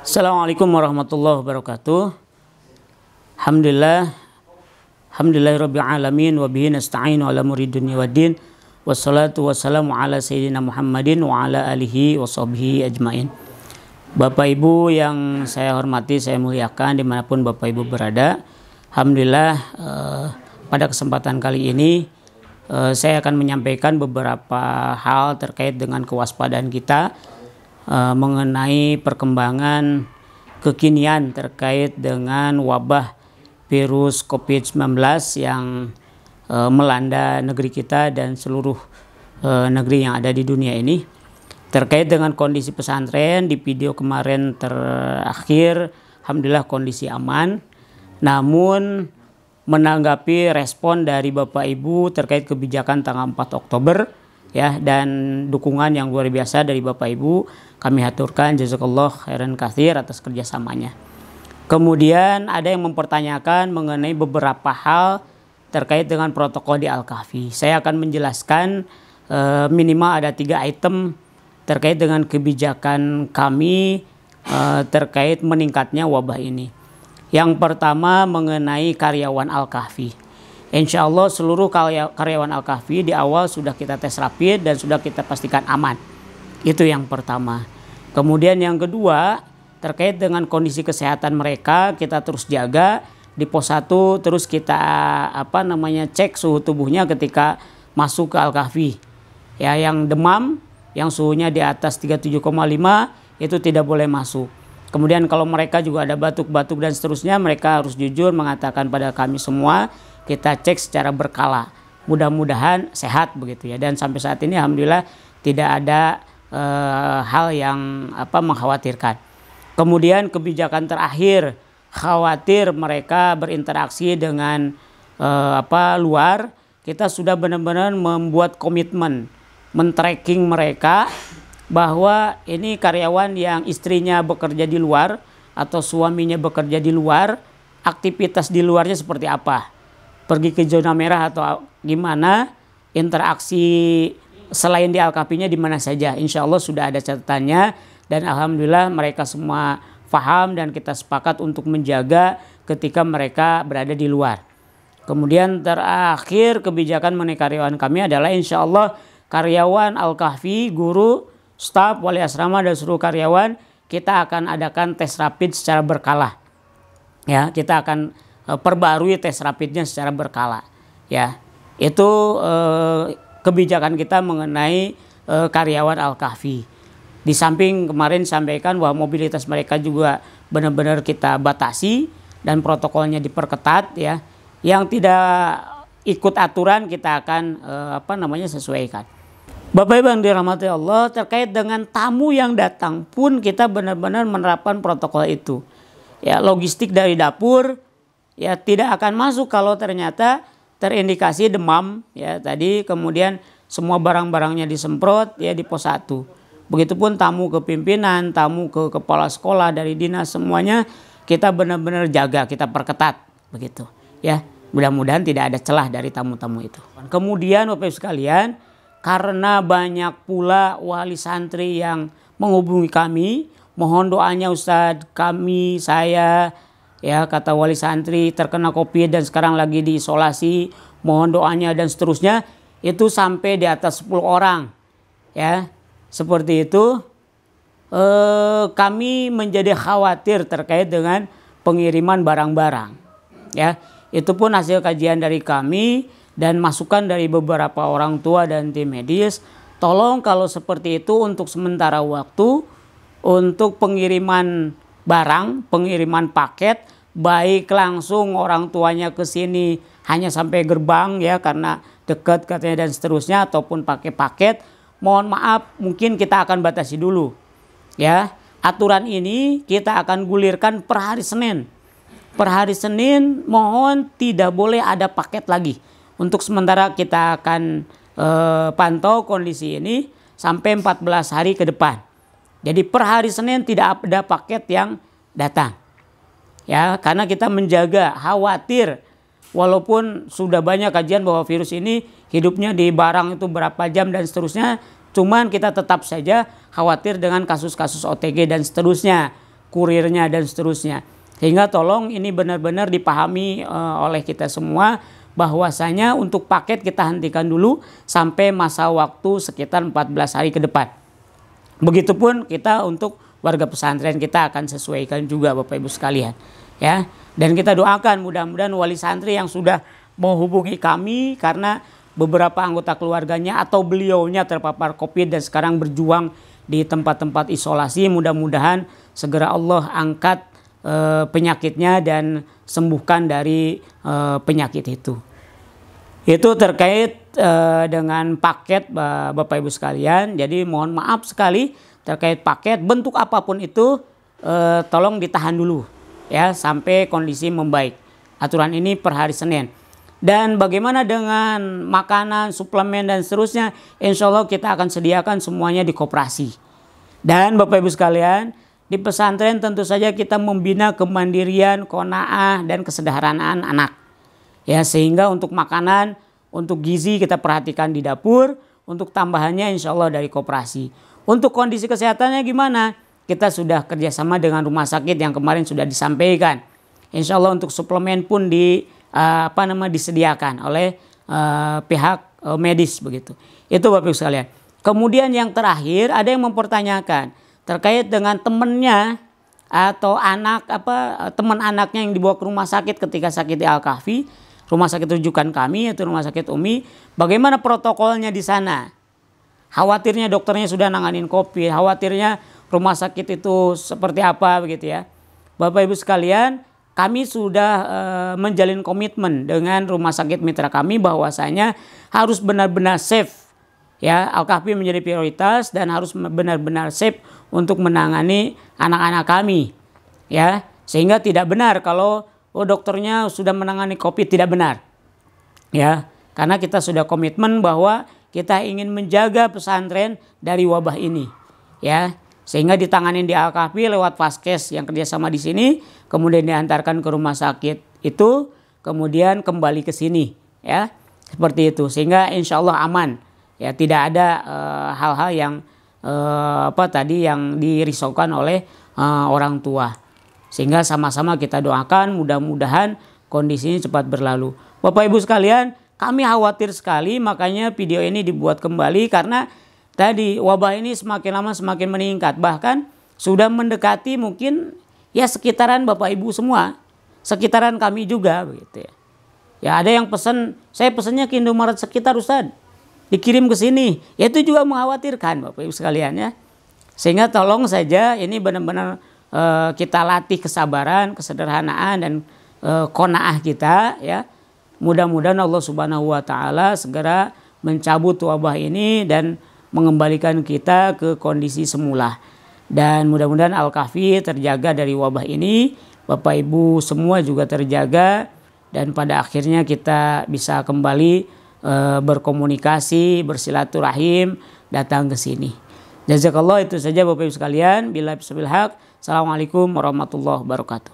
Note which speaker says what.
Speaker 1: Assalamualaikum warahmatullahi wabarakatuh. Alhamdulillahirabbil alamin wa bihi nasta'inu ala umuri dunya waddin. Wassalatu wassalamu ala sayyidina Muhammadin wa ala alihi wa sahbihi ajmain. Bapak Ibu yang saya hormati, saya muliakan dimanapun Bapak Ibu berada. Alhamdulillah pada kesempatan kali ini saya akan menyampaikan beberapa hal terkait dengan kewaspadaan kita mengenai perkembangan kekinian terkait dengan wabah virus COVID-19 yang melanda negeri kita dan seluruh negeri yang ada di dunia ini. Terkait dengan kondisi pesantren, di video kemarin terakhir alhamdulillah kondisi aman. Namun menanggapi respon dari Bapak Ibu terkait kebijakan tanggal 4 Oktober ya, dan dukungan yang luar biasa dari Bapak Ibu, kami haturkan jazakallah khairan katsir atas kerjasamanya. Kemudian ada yang mempertanyakan mengenai beberapa hal terkait dengan protokol di Al-Kahfi. Saya akan menjelaskan minimal ada 3 item terkait dengan kebijakan kami terkait meningkatnya wabah ini. Yang pertama mengenai karyawan Al-Kahfi. Insya Allah seluruh karyawan Al-Kahfi di awal sudah kita tes rapid dan sudah kita pastikan aman. Itu yang pertama. Kemudian yang kedua terkait dengan kondisi kesehatan mereka kita terus jaga di pos 1, terus kita cek suhu tubuhnya ketika masuk ke Al-Kahfi. Ya, yang demam, yang suhunya di atas 37,5 itu tidak boleh masuk. Kemudian kalau mereka juga ada batuk-batuk dan seterusnya, mereka harus jujur mengatakan pada kami semua. Kita cek secara berkala, mudah-mudahan sehat begitu ya. Dan sampai saat ini alhamdulillah tidak ada hal yang mengkhawatirkan. Kemudian kebijakan terakhir, khawatir mereka berinteraksi dengan luar, kita sudah benar-benar membuat komitmen men-tracking mereka bahwa ini karyawan yang istrinya bekerja di luar atau suaminya bekerja di luar, aktivitas di luarnya seperti apa, pergi ke zona merah atau gimana, interaksi selain di Al-Kahfinya di mana saja. Insya Allah sudah ada catatannya dan alhamdulillah mereka semua paham dan kita sepakat untuk menjaga ketika mereka berada di luar. Kemudian terakhir kebijakan mengenai karyawan kami adalah insya Allah karyawan Al-Kahfi, guru, staf, wali asrama dan seluruh karyawan kita akan adakan tes rapid secara berkala. Ya, kita akan perbarui tes rapidnya secara berkala. Ya, itu kebijakan kita mengenai karyawan Al-Kahfi. Di samping kemarin sampaikan bahwa mobilitas mereka juga benar-benar kita batasi dan protokolnya diperketat ya. Yang tidak ikut aturan kita akan sesuaikan. Bapak Ibu yang dirahmati Allah, terkait dengan tamu yang datang pun kita benar-benar menerapkan protokol itu. Ya, logistik dari dapur ya tidak akan masuk kalau ternyata terindikasi demam ya tadi, kemudian semua barang-barangnya disemprot ya di pos 1. Begitupun tamu ke pimpinan, tamu ke kepala sekolah dari dinas, semuanya kita benar-benar jaga, kita perketat begitu ya. Mudah-mudahan tidak ada celah dari tamu-tamu itu. Kemudian Bapak Ibu sekalian, karena banyak pula wali santri yang menghubungi kami, mohon doanya Ustadz, kami, saya ya kata wali santri terkena COVID dan sekarang lagi diisolasi, mohon doanya dan seterusnya, itu sampai di atas 10 orang ya. Seperti itu kami menjadi khawatir terkait dengan pengiriman barang-barang ya. Itu pun hasil kajian dari kami dan masukan dari beberapa orang tua dan tim medis. Tolong kalau seperti itu untuk sementara waktu untuk pengiriman barang, pengiriman paket, baik langsung orang tuanya ke sini hanya sampai gerbang ya karena dekat katanya dan seterusnya, ataupun pakai paket, mohon maaf mungkin kita akan batasi dulu ya. Aturan ini kita akan gulirkan per hari Senin. Per hari Senin mohon tidak boleh ada paket lagi. Untuk sementara kita akan pantau kondisi ini sampai 14 hari ke depan. Jadi per hari Senin tidak ada paket yang datang. Ya, karena kita menjaga, khawatir walaupun sudah banyak kajian bahwa virus ini hidupnya di barang itu berapa jam dan seterusnya, cuman kita tetap saja khawatir dengan kasus-kasus OTG dan seterusnya. kurirnya dan seterusnya. Sehingga tolong ini benar-benar dipahami oleh kita semua bahwasanya untuk paket kita hentikan dulu sampai masa waktu sekitar 14 hari ke depan. Begitupun kita untuk warga pesantren kita akan sesuaikan juga Bapak Ibu sekalian, ya. Dan kita doakan mudah-mudahan wali santri yang sudah menghubungi kami karena beberapa anggota keluarganya atau beliaunya terpapar COVID dan sekarang berjuang di tempat-tempat isolasi, mudah-mudahan segera Allah angkat penyakitnya dan sembuhkan dari penyakit itu. Itu terkait dengan paket Bapak Ibu sekalian. Jadi mohon maaf sekali terkait paket bentuk apapun itu tolong ditahan dulu ya sampai kondisi membaik. Aturan ini per hari Senin. Dan bagaimana dengan makanan, suplemen dan seterusnya, insya Allah kita akan sediakan semuanya di koperasi. Dan Bapak Ibu sekalian, di pesantren tentu saja kita membina kemandirian, qanaah dan kesederhanaan anak. Ya, sehingga untuk makanan, untuk gizi kita perhatikan di dapur, untuk tambahannya insya Allah dari koperasi. Untuk kondisi kesehatannya gimana? Kita sudah kerjasama dengan rumah sakit yang kemarin sudah disampaikan. Insya Allah untuk suplemen pun disediakan oleh pihak medis begitu. Itu Bapak Ibu sekalian. Kemudian yang terakhir ada yang mempertanyakan terkait dengan temannya atau teman anaknya yang dibawa ke rumah sakit ketika sakit di Al-Kahfi, rumah sakit rujukan kami yaitu rumah sakit Umi, bagaimana protokolnya di sana? Khawatirnya dokternya sudah nanganin COVID, khawatirnya rumah sakit itu seperti apa begitu ya. Bapak Ibu sekalian, kami sudah menjalin komitmen dengan rumah sakit mitra kami bahwasanya harus benar-benar safe. Ya, Al-Kahfi menjadi prioritas dan harus benar-benar safe untuk menangani anak-anak kami. Ya, sehingga tidak benar kalau dokternya sudah menangani COVID, tidak benar. Ya, karena kita sudah komitmen bahwa kita ingin menjaga pesantren dari wabah ini. Ya, sehingga ditanganin di Al-Kahfi lewat Vaskes yang kerjasama di sini, kemudian diantarkan ke rumah sakit itu, kemudian kembali ke sini, ya seperti itu. Sehingga insya Allah aman, ya tidak ada hal-hal yang yang dirisaukan oleh orang tua. Sehingga sama-sama kita doakan mudah-mudahan kondisinya cepat berlalu. Bapak Ibu sekalian, kami khawatir sekali, makanya video ini dibuat kembali karena tadi wabah ini semakin lama semakin meningkat, bahkan sudah mendekati mungkin ya sekitaran Bapak Ibu semua, sekitaran kami juga begitu ya. Ya ada yang pesan, saya pesannya ke Indomaret sekitar Ustaz, dikirim ke sini, ya itu juga mengkhawatirkan Bapak Ibu sekalian ya. Sehingga tolong saja ini benar-benar kita latih kesabaran, kesederhanaan dan qanaah kita ya. Mudah-mudahan Allah Subhanahu wa taala segera mencabut wabah ini dan mengembalikan kita ke kondisi semula. Dan mudah-mudahan Al-Kahfi terjaga dari wabah ini, Bapak Ibu semua juga terjaga, dan pada akhirnya kita bisa kembali berkomunikasi, bersilaturahim, datang ke sini. Jazakallah, itu saja Bapak Ibu sekalian. Billahi taufiq. Assalamualaikum warahmatullahi wabarakatuh.